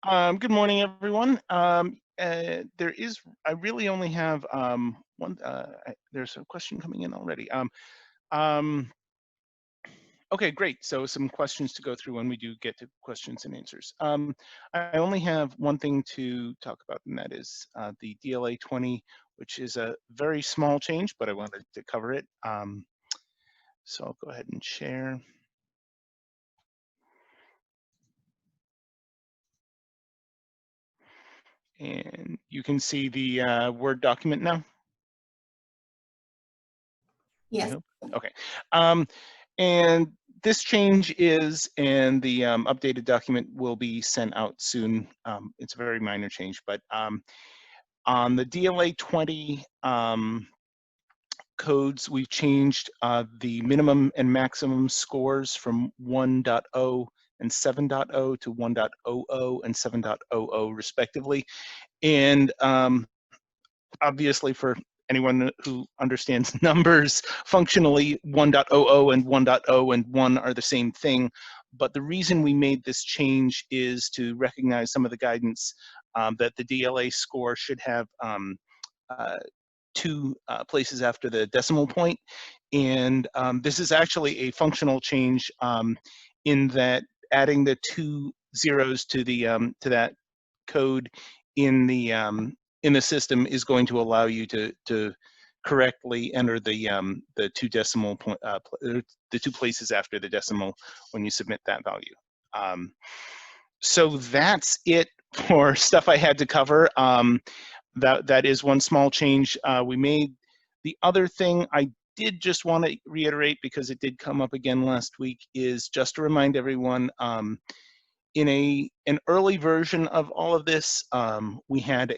Good morning, everyone. I really only have one. There's a question coming in already. Um, okay, great. So some questions to go through when we do get to questions and answers. I only have one thing to talk about, and that is the DLA 20, which is a very small change, but I wanted to cover it. So I'll go ahead and share. And you can see the Word document now. Yes. Okay. And this change is, and the updated document will be sent out soon. It's a very minor change, but on the DLA 20 codes, we've changed the minimum and maximum scores from 1.0 and 7.0 to 1.00 and 7.00 respectively. And obviously, for anyone who understands numbers, functionally 1.00 and 1.0 and 1 are the same thing. But the reason we made this change is to recognize some of the guidance that the DLA score should have two places after the decimal point. And this is actually a functional change in that adding the 2 zeros to the to that code in the system is going to allow you to correctly enter the two decimal point the two places after the decimal when you submit that value. So that's it for stuff I had to cover. That is one small change we made. The other thing I did just want to reiterate, because it did come up again last week, is just to remind everyone, in an early version of all of this, we had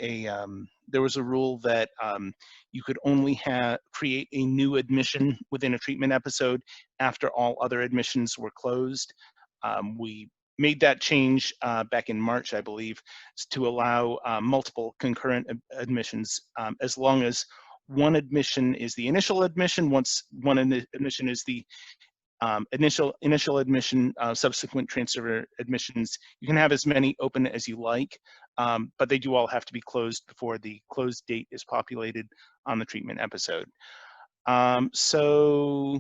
there was a rule that you could only create a new admission within a treatment episode after all other admissions were closed. We made that change back in March, I believe, to allow multiple concurrent admissions, as long as one admission is the initial admission. Once one admission is the initial admission, subsequent transfer admissions, you can have as many open as you like, but they do all have to be closed before the closed date is populated on the treatment episode. So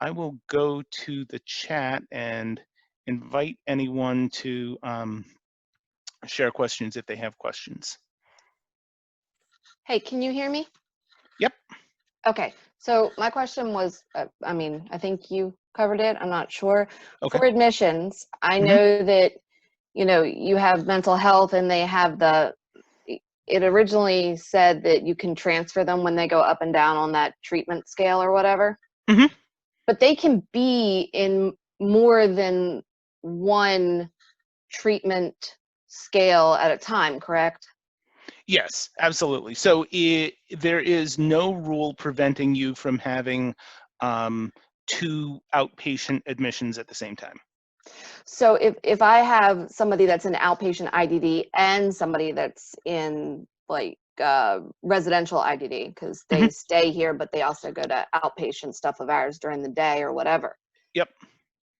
I will go to the chat and invite anyone to share questions if they have questions. Hey, can you hear me? Yep. Okay, so my question was, I mean, I think you covered it, I'm not sure. Okay. For admissions, I know that, you know, you have mental health and they have it originally said that you can transfer them when they go up and down on that treatment scale or whatever. Mm-hmm. But they can be in more than one treatment scale at a time, correct? Yes, absolutely. So there is no rule preventing you from having two outpatient admissions at the same time. So if I have somebody that's in outpatient IDD and somebody that's in like residential IDD, because they stay here, but they also go to outpatient stuff of ours during the day or whatever. Yep,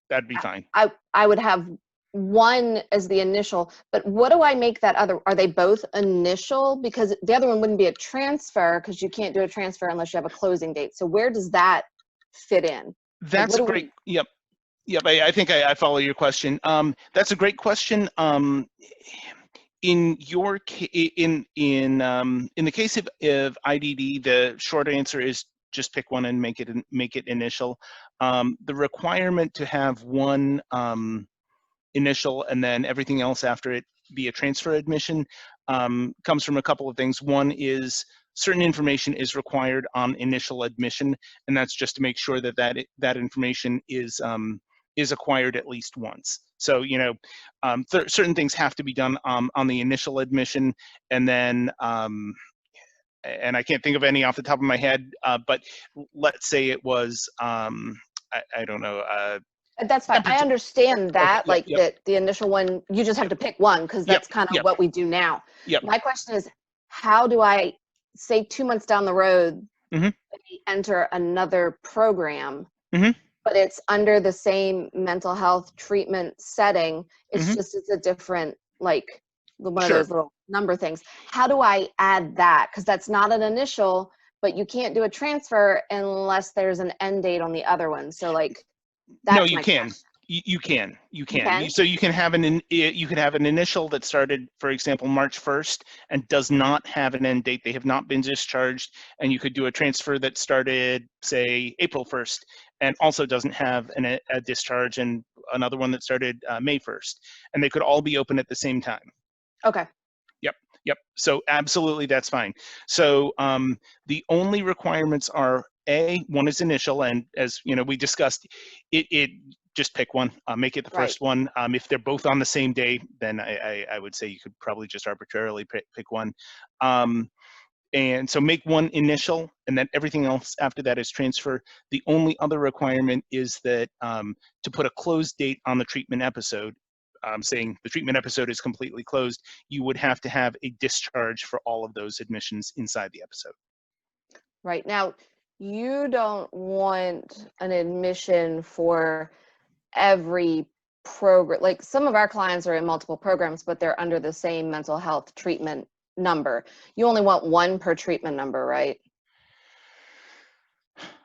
that'd be fine. I would have one as the initial, but what do I make that other? Are they both initial? Because the other one wouldn't be a transfer, because you can't do a transfer unless you have a closing date. So where does that fit in? That's like, great. Yep. I think I follow your question. That's a great question. In your in the case of IDD, the short answer is just pick one and make it initial. The requirement to have one initial and then everything else after it be a transfer admission comes from a couple of things. One is certain information is required on initial admission, and that's just to make sure that that information is acquired at least once. So, you know, certain things have to be done on the initial admission, and then, and I can't think of any off the top of my head, but let's say it was, I don't know. That's fine. I understand that, okay, that the initial one, you just have to pick one, because that's kind of what we do now. My question is, how do I, say 2 months down the road, enter another program, but it's under the same mental health treatment setting, it's just, it's a different like one of Sure. those little number things. How do I add that? Because that's not an initial, but you can't do a transfer unless there's an end date on the other one. So like, No, that's you my can. question. You can. You You can. can? So you can have you could have an initial that started, for example, March 1st and does not have an end date. They have not been discharged, and you could do a transfer that started, say, April 1st and also doesn't have a discharge, and another one that started May 1st, and they could all be open at the same time. Okay. Yep, yep. So absolutely, that's fine. So the only requirements are one is initial, and as you know, we discussed, it just pick one, make it the Right. first one. If they're both on the same day, then I would say you could probably just arbitrarily pick one. And so make one initial, and then everything else after that is transfer. The only other requirement is that to put a close date on the treatment episode, saying the treatment episode is completely closed, you would have to have a discharge for all of those admissions inside the episode. Right. Now, you don't want an admission for every program. Like some of our clients are in multiple programs, but they're under the same mental health treatment number. You only want one per treatment number, right?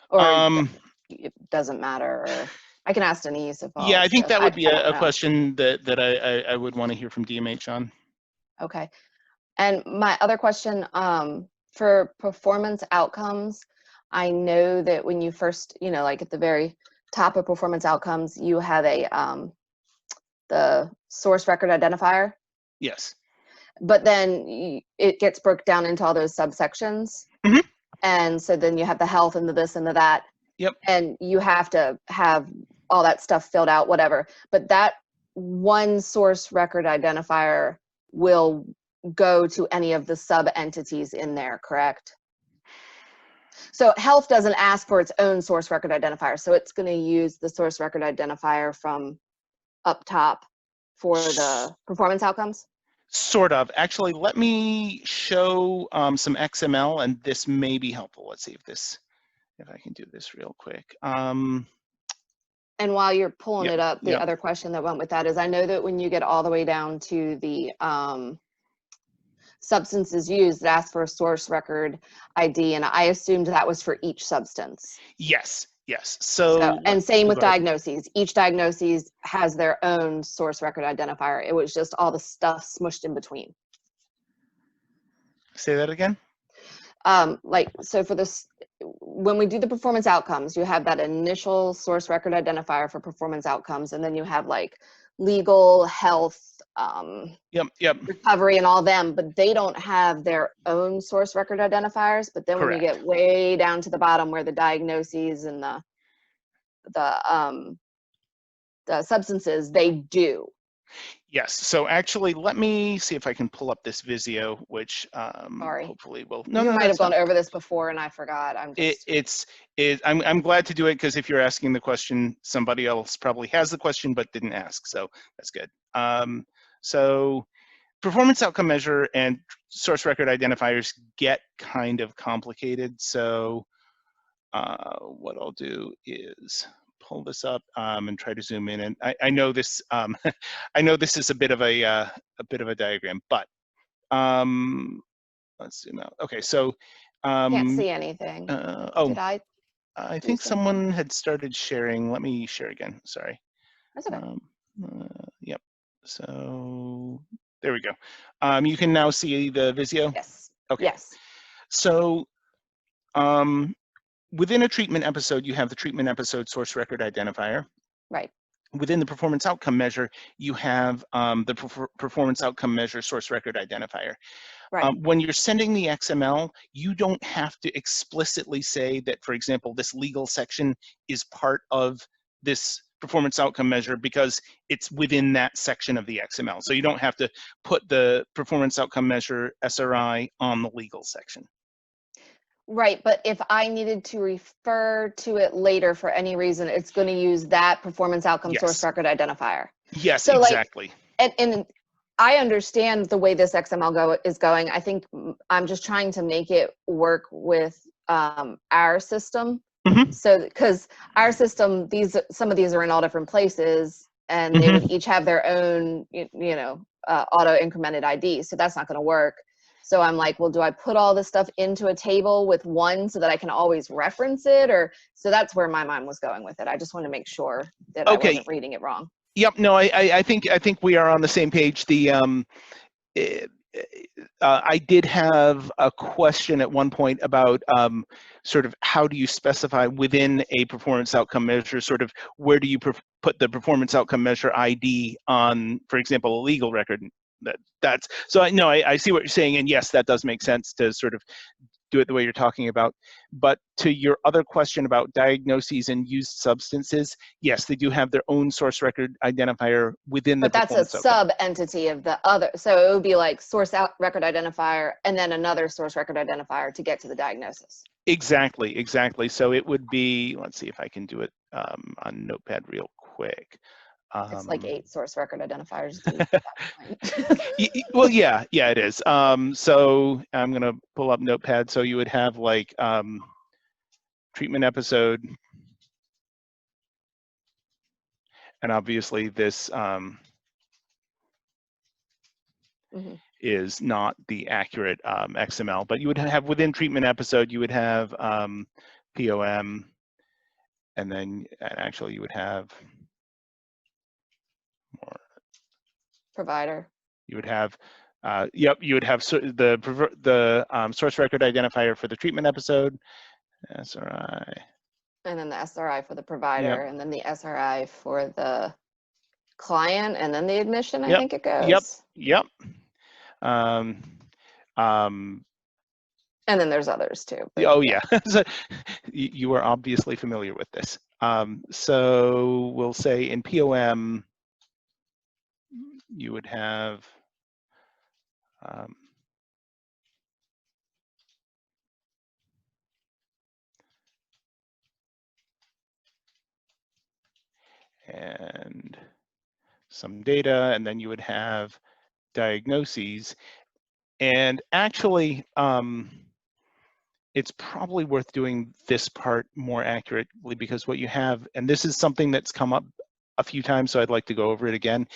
Or it doesn't matter. Or I can ask Denise if Yeah, I think that I would be don't a know. question that I would want to hear from DMH on. Okay. And my other question, for performance outcomes, I know that when you first, like at the very top of performance outcomes, you have the source record identifier, Yes. but then it gets broke down into all those subsections. Mm-hmm. And so then you have the health and the this and the that. Yep. And you have to have all that stuff filled out, whatever. But that one source record identifier will go to any of the sub entities in there, correct? So health doesn't ask for its own source record identifier. So it's going to use the source record identifier from up top for the performance outcomes? Sort of. Actually, let me show some XML, and this may be helpful. Let's see if I can do this real quick. And while you're pulling it up, the other question that went with that is, I know that when you get all the way down to the substances used, it asks for a source record ID, and I assumed that was for each substance. Yes, yes. So and same with diagnoses. Each diagnosis has their own source record identifier. It was just all the stuff smushed in between. Say that again? So for this, when we do the performance outcomes, you have that initial source record identifier for performance outcomes, and then you have like legal, health, recovery, and all them, but they don't have their own source record identifiers. But then when you get way down to the bottom where the diagnoses and the substances, they do. Yes. So actually, let me see if I can pull up this Visio, which hopefully will. No, you might have gone over this before, and I forgot. I'm glad to do it, because if you're asking the question, somebody else probably has the question but didn't ask. So that's good. So performance outcome measure and source record identifiers get kind of complicated. So what I'll do is pull this up and try to zoom in. And I know this I know this is a bit of a diagram, but let's zoom out. Okay, so can't see anything. Did I think someone had started sharing. Let me share again. Sorry. That's okay. Yep. So there we go. You can now see the Visio? Yes. Okay. Yes. So within a treatment episode, you have the treatment episode source record identifier. Right. Within the performance outcome measure, you have the performance outcome measure source record identifier. Right. When you're sending the XML, you don't have to explicitly say that, for example, this legal section is part of this performance outcome measure, because it's within that section of the XML. So you don't have to put the performance outcome measure SRI on the legal section. Right, but if I needed to refer to it later for any reason, it's going to use that performance outcome source record identifier. Yes, so exactly. And I understand the way this XML is going. I think I'm just trying to make it work with our system. Mm-hmm. So, because our system, some of these are in all different places, and they would each have their own, auto incremented ID. So that's not going to work. So I'm like, well, do I put all this stuff into a table with one so that I can always reference it? Or so that's where my mind was going with it. I just want to make sure that I wasn't reading it wrong. Yep. No, I think we are on the same page. I did have a question at one point about sort of how do you specify within a performance outcome measure, sort of where do you put the performance outcome measure ID on, for example, a legal record. That's so I see what you're saying, and yes, that does make sense to sort of do it the way you're talking about. But to your other question about diagnoses and used substances, yes, they do have their own source record identifier within the performance outcome. But that's a sub-entity of the other. So it would be like source record identifier and then another source record identifier to get to the diagnosis. Exactly. So it would be, let's see if I can do it on Notepad real quick. It's like 8 source record identifiers. Dude, at that point. Well, yeah, it is. So I'm going to pull up Notepad. So you would have like treatment episode. And obviously this is not the accurate XML, but you would have within treatment episode, you would have POM, and then actually you would have more. Provider. You would have, you would have the source record identifier for the treatment episode, SRI. And then the SRI for the provider, and then the SRI for the client, and then the admission, I think it goes. Yep. And then there's others too. Oh yeah, so you are obviously familiar with this. So we'll say in POM, you would have and some data, and then you would have diagnoses. And actually, it's probably worth doing this part more accurately, because what you have, and this is something that's come up a few times, so I'd like to go over it again.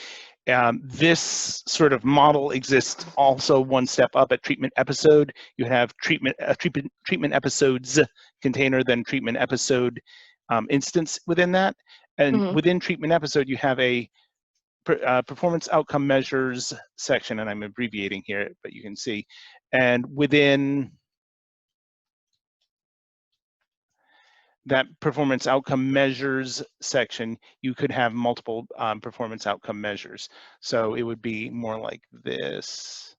This sort of model exists also one step up at treatment episode. You have treatment episodes container, then treatment episode instance within that. And within treatment episode, you have a performance outcome measures section, and I'm abbreviating here, but you can see. And within that performance outcome measures section, you could have multiple performance outcome measures. So it would be more like this.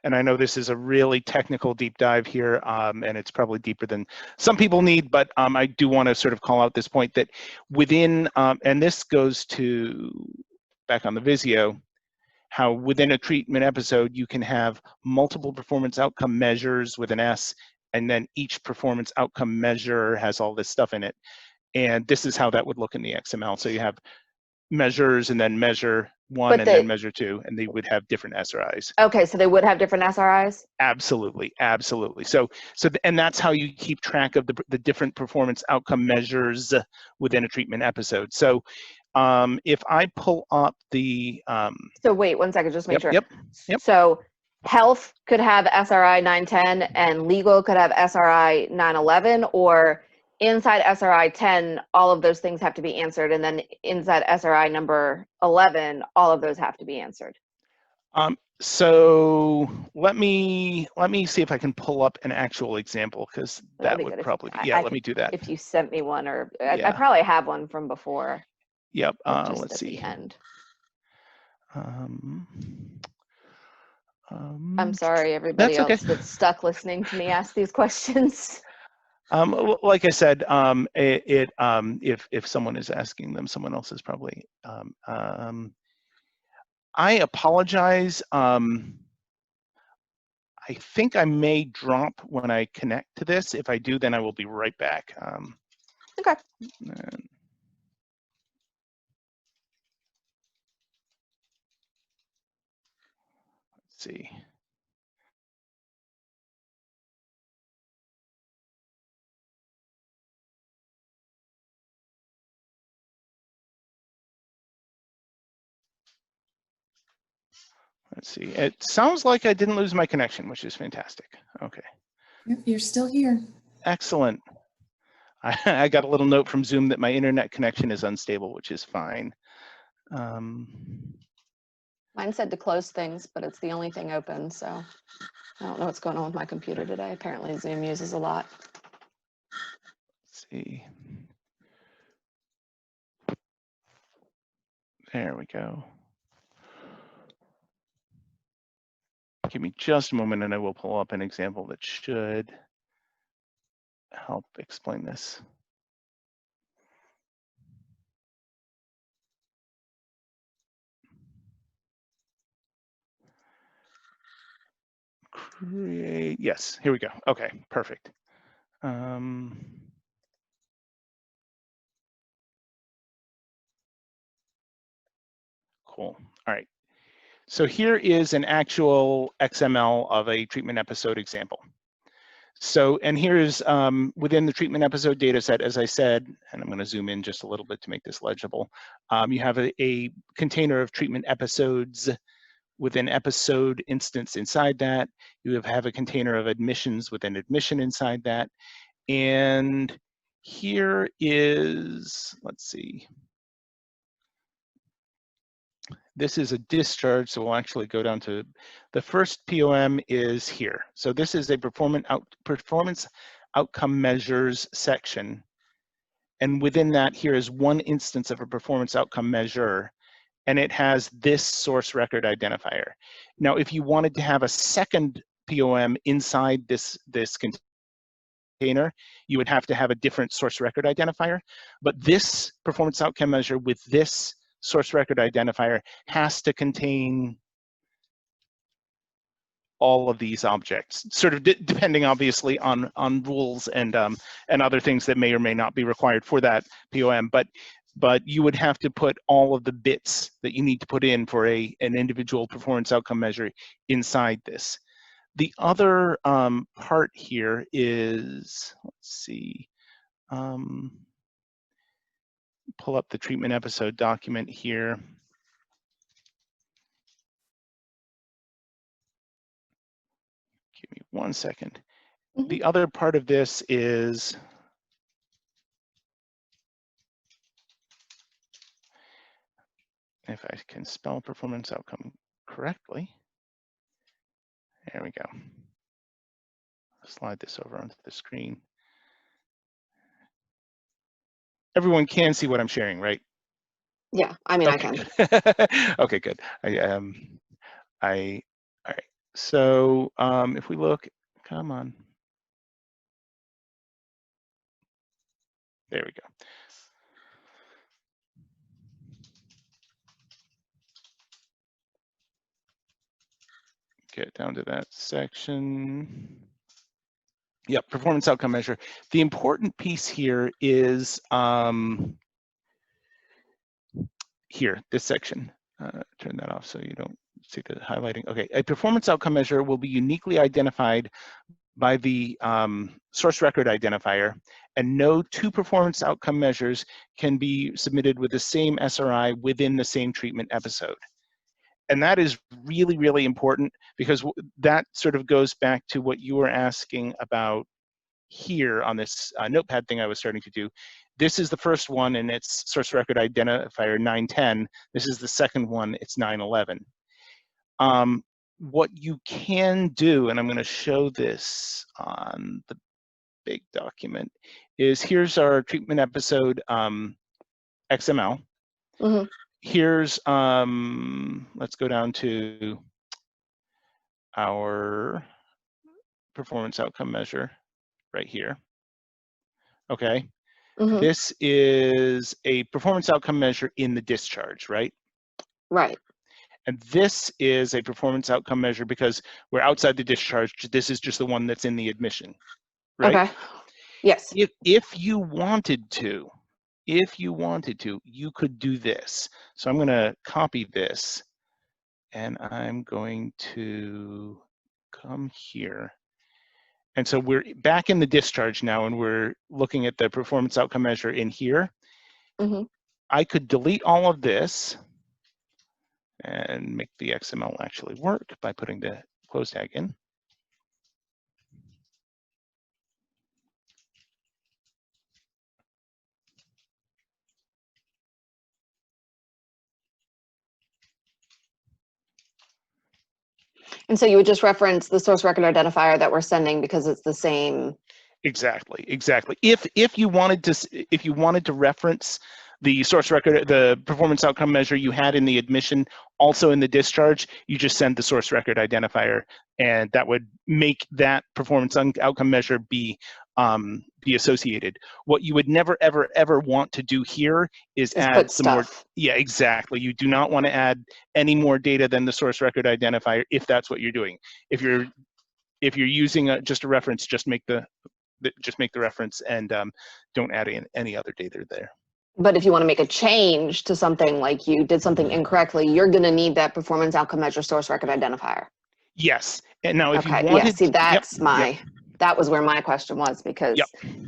And I know this is a really technical deep dive here, and it's probably deeper than some people need, but I do want to sort of call out this point that within, and this goes to back on the Visio, how within a treatment episode, you can have multiple performance outcome measures with an S, and then each performance outcome measure has all this stuff in it. And this is how that would look in the XML. So you have measures and then measure one and then measure two, and they would have different SRIs. Okay, so they would have different SRIs? Absolutely. So and that's how you keep track of the different performance outcome measures within a treatment episode. So if I pull up the so wait 1 second, just make sure. Yep. So health could have SRI 910 and legal could have SRI 911, or inside SRI 10 all of those things have to be answered, and then inside SRI number 11 all of those have to be answered. So let me see if I can pull up an actual example, because that would probably be, let me do that. If you sent me one, or I probably have one from before. Yep. Let's see. The end. I'm sorry, everybody else that's stuck listening to me ask these questions. Like I said, if someone is asking them, someone else is probably. I apologize. I think I may drop when I connect to this. If I do, then I will be right back. Okay. Let's see. Let's see. It sounds like I didn't lose my connection, which is fantastic. Okay. Yep, you're still here. Excellent. I got a little note from Zoom that my internet connection is unstable, which is fine. Mine said to close things, but it's the only thing open, so I don't know what's going on with my computer today. Apparently Zoom uses a lot. Let's see. There we go. Give me just a moment and I will pull up an example that should help explain this. Create, yes, here we go. Okay, perfect. Cool. All right. So here is an actual XML of a treatment episode example. So, and here's within the treatment episode data set, as I said, and I'm going to zoom in just a little bit to make this legible. You have a container of treatment episodes with an episode instance inside that. You have a container of admissions with an admission inside that. And here is, let's see. This is a discharge, so we'll actually go down to the first POM is here. So this is a performance outcome measures section. And within that, here is one instance of a performance outcome measure, and it has this source record identifier. Now, if you wanted to have a second POM inside this container, you would have to have a different source record identifier. But this performance outcome measure with this source record identifier has to contain all of these objects, sort of depending obviously on rules and other things that may or may not be required for that POM. But you would have to put all of the bits that you need to put in for an individual performance outcome measure inside this. The other part here is, let's see, pull up the treatment episode document here. Give me 1 second. Mm-hmm. The other part of this is, if I can spell performance outcome correctly, there we go. Slide this over onto the screen. Everyone can see what I'm sharing, right? Yeah, I mean, Okay, I can. good. Okay, good. All right. So if we look, come on. There we go. Get down to that section. Yep, performance outcome measure. The important piece here is here, this section. Turn that off so you don't see the highlighting. Okay, a performance outcome measure will be uniquely identified by the source record identifier, and no two performance outcome measures can be submitted with the same SRI within the same treatment episode. And that is really, really important, because that sort of goes back to what you were asking about here on this notepad thing I was starting to do. This is the first one, and it's source record identifier 910. This is the second one, it's 911. What you can do, and I'm going to show this on the big document, is here's our treatment episode XML. Mm-hmm. Here's, let's go down to our performance outcome measure right here. Okay. Mm-hmm. This is a performance outcome measure in the discharge, right? Right. And this is a performance outcome measure because we're outside the discharge. This is just the one that's in the admission, right? Okay. Yes. If you wanted to, you could do this. So I'm going to copy this, and I'm going to come here. And so we're back in the discharge now, and we're looking at the performance outcome measure in here. Mm-hmm. I could delete all of this, and make the XML actually work by putting the close tag in. And so you would just reference the source record identifier that we're sending because it's the same. Exactly, exactly. If you wanted to reference the source record, the performance outcome measure you had in the admission, also in the discharge, you just send the source record identifier, and that would make that performance outcome measure be associated. What you would never, ever, ever want to do here is add put some more. stuff. Yeah, exactly. You do not want to add any more data than the source record identifier if that's what you're doing. If you're using just a reference, just make the reference and don't add in any other data there. But if you want to make a change to something, like you did something incorrectly, you're going to need that performance outcome measure source record identifier. Yes. And now if you Okay. wanted, Yeah. See, that's yep. That was where my question was, because Yep.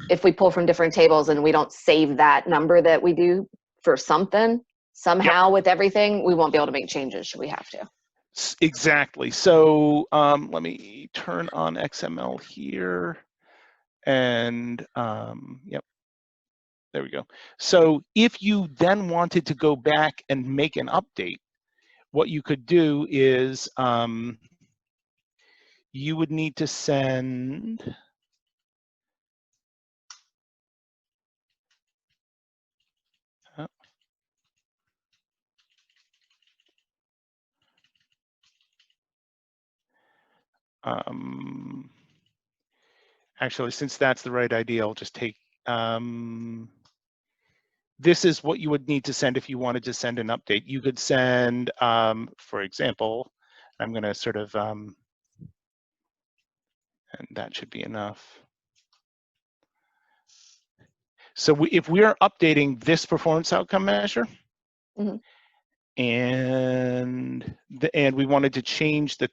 if we pull from different tables and we don't save that number that we do for something, somehow with everything, we won't be able to make changes should we have to. Exactly. So let me turn on XML here. And yep, there we go. So if you then wanted to go back and make an update, what you could do is you would need to send actually, since that's the right idea, I'll just take this is what you would need to send if you wanted to send an update. You could send, for example, I'm going to sort of, and that should be enough. So if we are updating this performance outcome measure, Mm-hmm. and we wanted to change the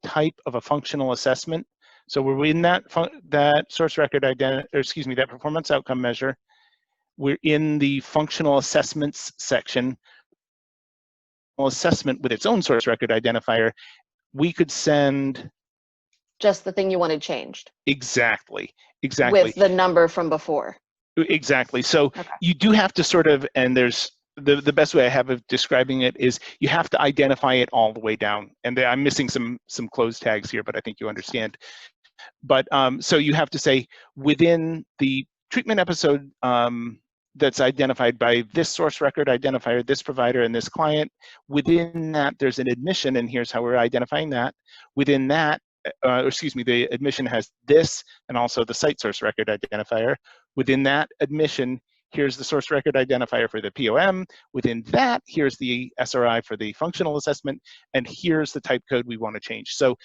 type of a functional assessment. So we're in that source record that performance outcome measure. We're in the functional assessments section. Assessment with its own source record identifier. We could send just the thing you wanted changed. Exactly. With the number from before. Exactly. So you do have to sort of, and there's the best way I have of describing it is you have to identify it all the way down. And I'm missing some close tags here, but I think you understand. But so you have to say within the treatment episode that's identified by this source record identifier, this provider, and this client, within that there's an admission, and here's how we're identifying that. Within that, the admission has this and also the site source record identifier. Within that admission, here's the source record identifier for the POM. Within that, here's the SRI for the functional assessment, and here's the type code we want to change. So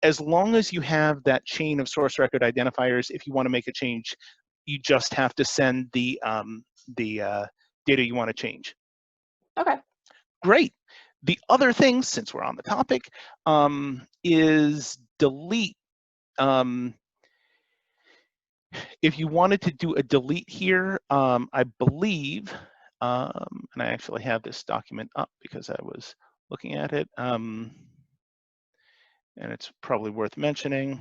as long as you have that chain of source record identifiers, if you want to make a change, you just have to send the data you want to change. Okay. Great. The other thing, since we're on the topic, is delete. If you wanted to do a delete here, I believe, and I actually have this document up because I was looking at it, and it's probably worth mentioning.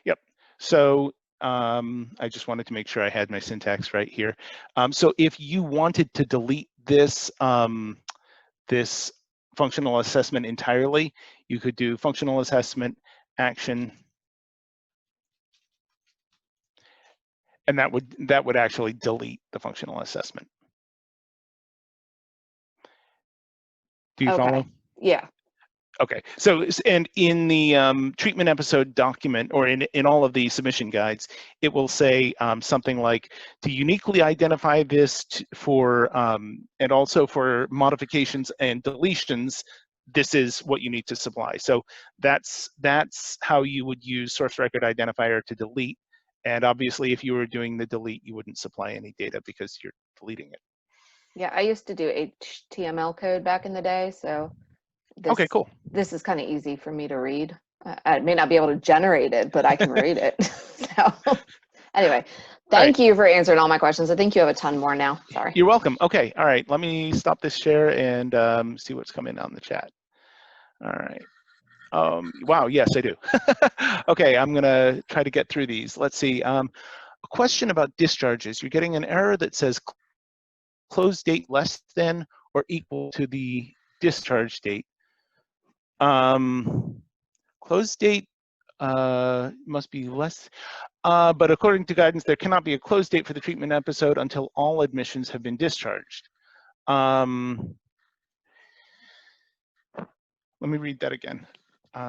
Yep. So I just wanted to make sure I had my syntax right here. So if you wanted to delete this this functional assessment entirely, you could do functional assessment action, and that would actually delete the functional assessment. Do you follow? Yeah. Okay, so, and in the treatment episode document, or in all of the submission guides, it will say something like, to uniquely identify this for, and also for modifications and deletions, this is what you need to supply. So that's how you would use source record identifier to delete. And obviously, if you were doing the delete, you wouldn't supply any data because you're deleting it. Yeah, I used to do HTML code back in the day, so Okay, cool. This is kind of easy for me to read. I may not be able to generate it, but I can read it. So anyway, thank you for answering all my questions. I think you have a ton more now. Sorry. You're welcome. Okay. All right. Let me stop this share and see what's coming on the chat. All right. Wow. Yes, I do. Okay. I'm going to try to get through these. Let's see. A question about discharges. You're getting an error that says close date less than or equal to the discharge date. Close date must be less, but according to guidance, there cannot be a close date for the treatment episode until all admissions have been discharged. Let me read that again.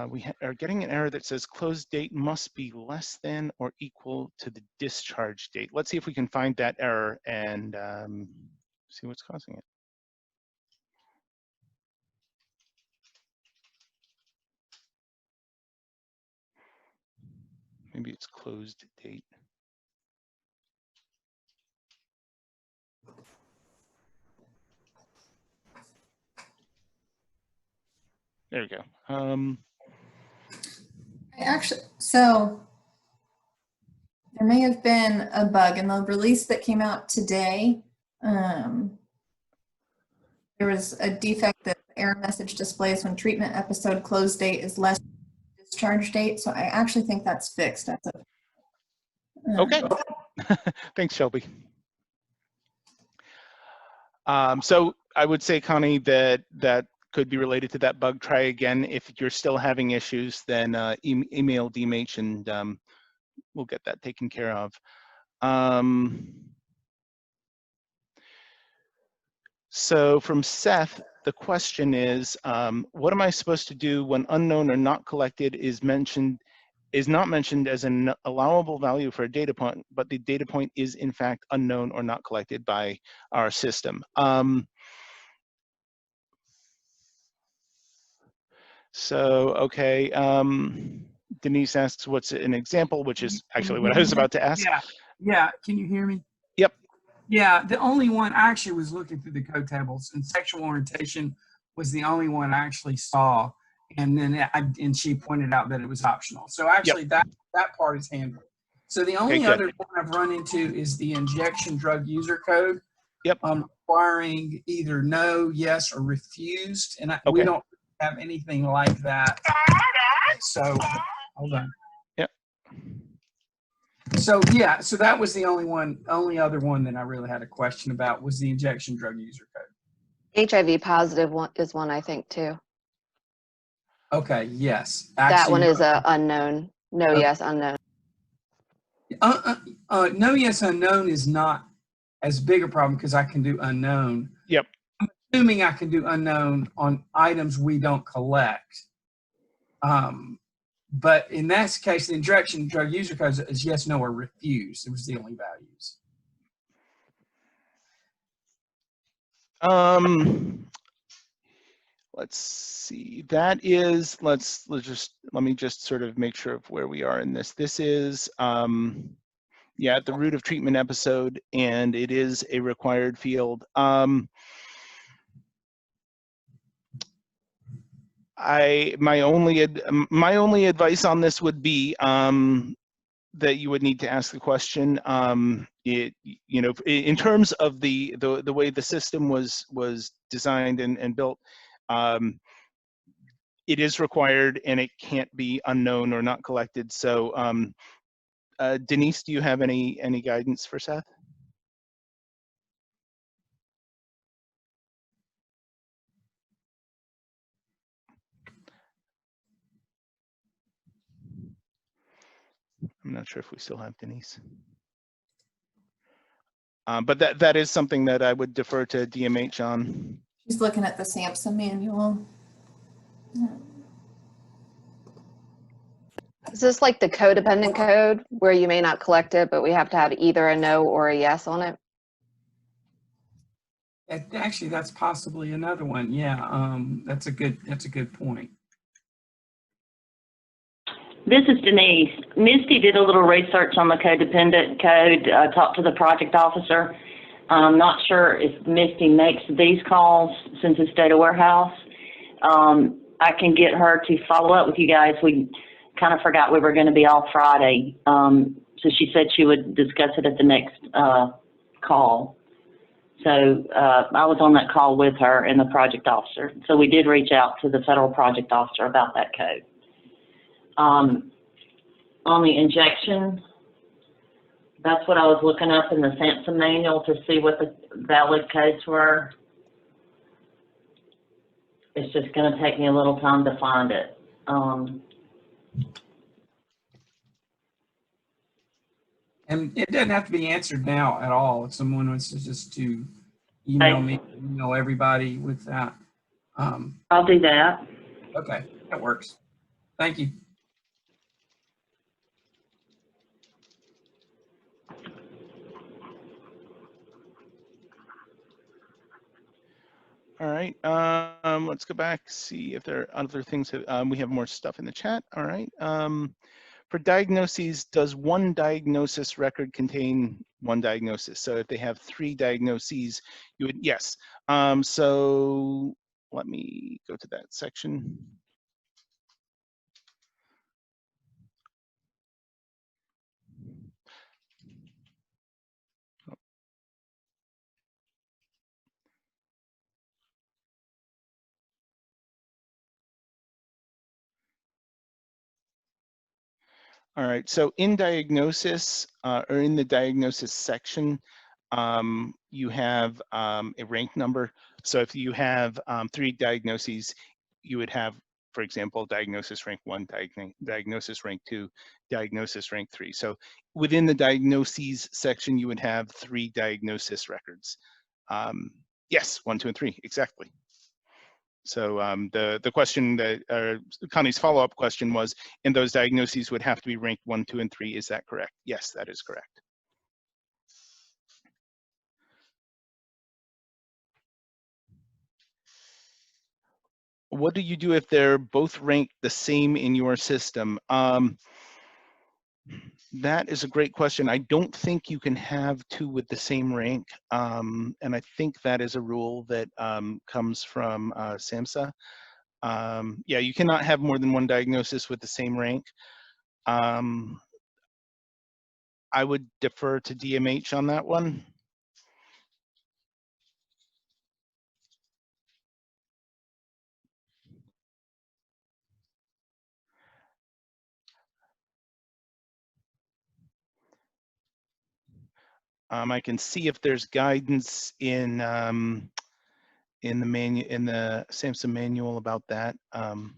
We are getting an error that says close date must be less than or equal to the discharge date. Let's see if we can find that error and see what's causing it. Maybe it's closed date. There we go. So there may have been a bug in the release that came out today. There was a defect that error message displays when treatment episode close date is less than discharge date. So I actually think that's fixed. Okay. Thanks, Shelby. So I would say, Connie, that could be related to that bug. Try again. If you're still having issues, then email DMH and we'll get that taken care of. So from Seth, the question is, what am I supposed to do when unknown or not collected is not mentioned as an allowable value for a data point, but the data point is in fact unknown or not collected by our system? So, okay, Denise asks, what's an example, which is actually what I was about to ask. Yeah, can you hear me? Yep. Yeah, the only one I actually was looking through the code tables, and sexual orientation was the only one I actually saw, and then and she pointed out that it was optional. So actually that part is handled. So the only other one I've run into is the injection drug user code. Yep. Requiring either no, yes, or refused, and we don't have anything like that. So hold on. Yep. So yeah, so that was the only other one that I really had a question about was the injection drug user code. HIV positive one is one, I think, too. Okay, yes. That actually, one is a unknown. No, yes, unknown. No, yes, unknown is not as big a problem because I can do unknown. Yep. I'm assuming I can do unknown on items we don't collect. But in that case, the injection drug user code is yes, no, or refuse. It was the only values. Let's see. That is. Let me just sort of make sure of where we are in this. This is at the root of treatment episode, and it is a required field. My only advice on this would be that you would need to ask the question. In terms of the way the system was designed and built, it is required and it can't be unknown or not collected. So, Denise, do you have any guidance for Seth? I'm not sure if we still have Denise. But that is something that I would defer to DMH on. She's looking at the SAMHSA manual. Is this like the codependent code where you may not collect it, but we have to have either a no or a yes on it? Actually, that's possibly another one. Yeah, that's a good point. This is Denise. Misty did a little research on the codependent code, talked to the project officer. I'm not sure if Misty makes these calls since it's data warehouse. I can get her to follow up with you guys. We kind of forgot we were going to be off Friday. So she said she would discuss it at the next call. So I was on that call with her and the project officer. So we did reach out to the federal project officer about that code. On the injection, that's what I was looking up in the SAMHSA manual to see what the valid codes were. It's just going to take me a little time to find it. And it doesn't have to be answered now at all. If someone wants to just to email me, email everybody with that. I'll do that. Okay, that works. Thank you. All right, let's go back, see if there are other things. We have more stuff in the chat. All right. For diagnoses, does one diagnosis record contain one diagnosis? So if they have 3 diagnoses, you would, yes. So let me go to that section. All right, so in diagnosis, or in the diagnosis section, you have a rank number. So if you have 3 diagnoses, you would have, for example, diagnosis rank 1, diagnosis rank 2, diagnosis rank 3. So within the diagnoses section, you would have 3 diagnosis records. Yes, 1, 2, and 3, exactly. So the question that Connie's follow-up question was, and those diagnoses would have to be ranked 1, 2, and 3. Is that correct? Yes, that is correct. What do you do if they're both ranked the same in your system? That is a great question. I don't think you can have 2 with the same rank. And I think that is a rule that comes from SAMHSA. Yeah, you cannot have more than 1 diagnosis with the same rank. I would defer to DMH on that one. I can see if there's guidance in the SAMHSA manual about that. Let's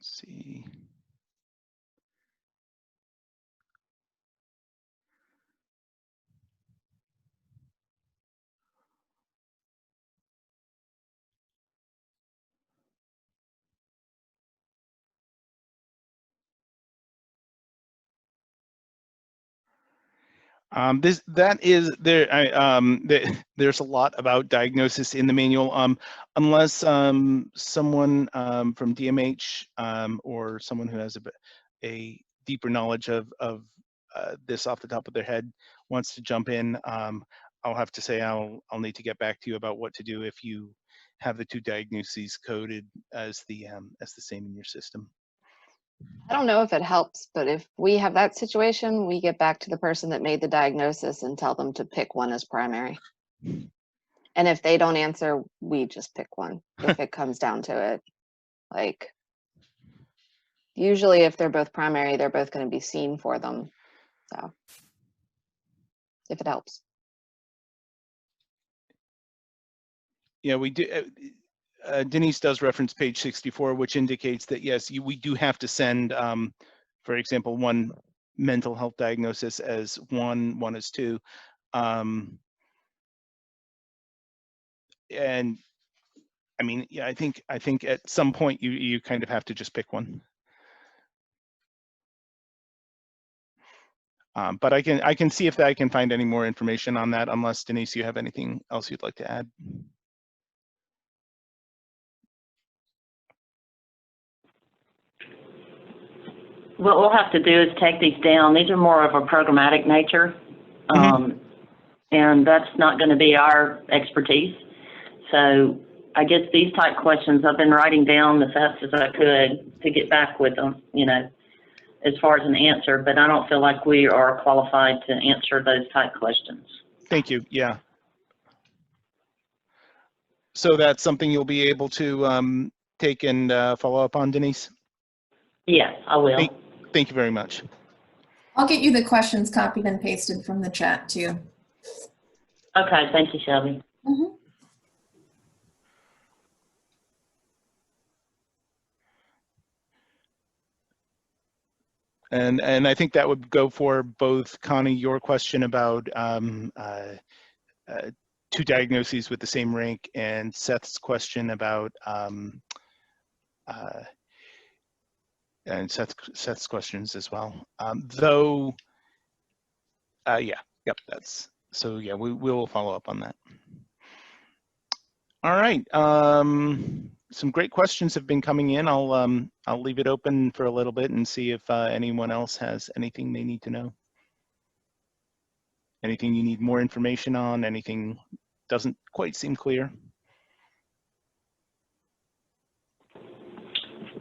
see. There's a lot about diagnosis in the manual. Unless someone from DMH or someone who has a deeper knowledge of this off the top of their head wants to jump in, I'll have to say I'll need to get back to you about what to do if you have the 2 diagnoses coded as the same in your system. I don't know if it helps, but if we have that situation, we get back to the person that made the diagnosis and tell them to pick one as primary. And if they don't answer, we just pick one if it comes down to it. Like, usually if they're both primary, they're both going to be seen for them. So, if it helps. Yeah, we do. Denise does reference page 64, which indicates that yes, we do have to send, for example, 1 mental health diagnosis as 1 as 2, and I mean, yeah, I think at some point you kind of have to just pick one. But I can see if I can find any more information on that. Unless Denise, you have anything else you'd like to add? what we'll have to do is take these down. These are more of a programmatic nature. And that's not going to be our expertise. So I guess these type questions I've been writing down as fast as I could to get back with them, you know, as far as an answer, but I don't feel like we are qualified to answer those type questions. Thank you. Yeah. So that's something you'll be able to take and follow up on, Denise? Yes, I will. Thank you very much. I'll get you the questions copied and pasted from the chat too. Okay, thank you, Shelby. Mhm. And I think that would go for both, Connie, your question about two diagnoses with the same rank, and Seth's question about and Seth's questions as well. Yeah, yep, that's, so yeah, we will follow up on that. All right, some great questions have been coming in. I'll leave it open for a little bit and see if anyone else has anything they need to know. Anything you need more information on, anything doesn't quite seem clear?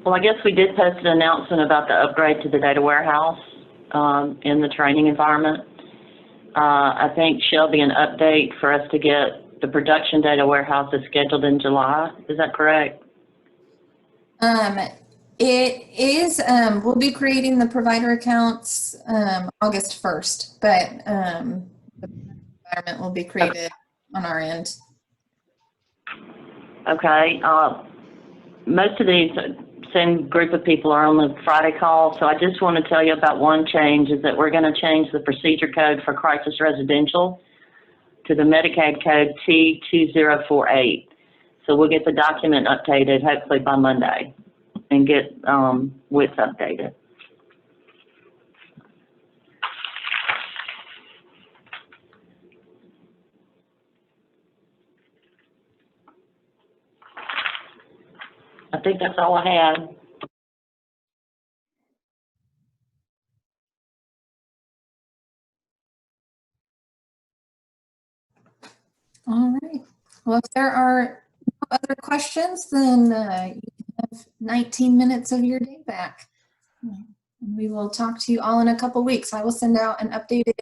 Well, I guess we did post an announcement about the upgrade to the data warehouse in the training environment. I think Shelby, an update for us to get the production data warehouse is scheduled in July. Is that correct? It is, we'll be creating the provider accounts August 1st, but the environment will be created on our end. Okay. Most of these same group of people are on the Friday call, so I just want to tell you about one change, is that we're going to change the procedure code for crisis residential to the Medicaid code T2048. So we'll get the document updated hopefully by Monday and get WITS updated. I think that's all I had. All right. Well, if there are no other questions, then you have 19 minutes of your day back. We will talk to you all in a couple weeks. I will send out an updated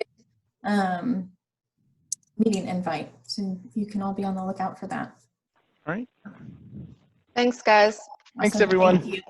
meeting invite, so you can all be on the lookout for that. All right. Thanks, guys. Thanks, Awesome. everyone. Thank you.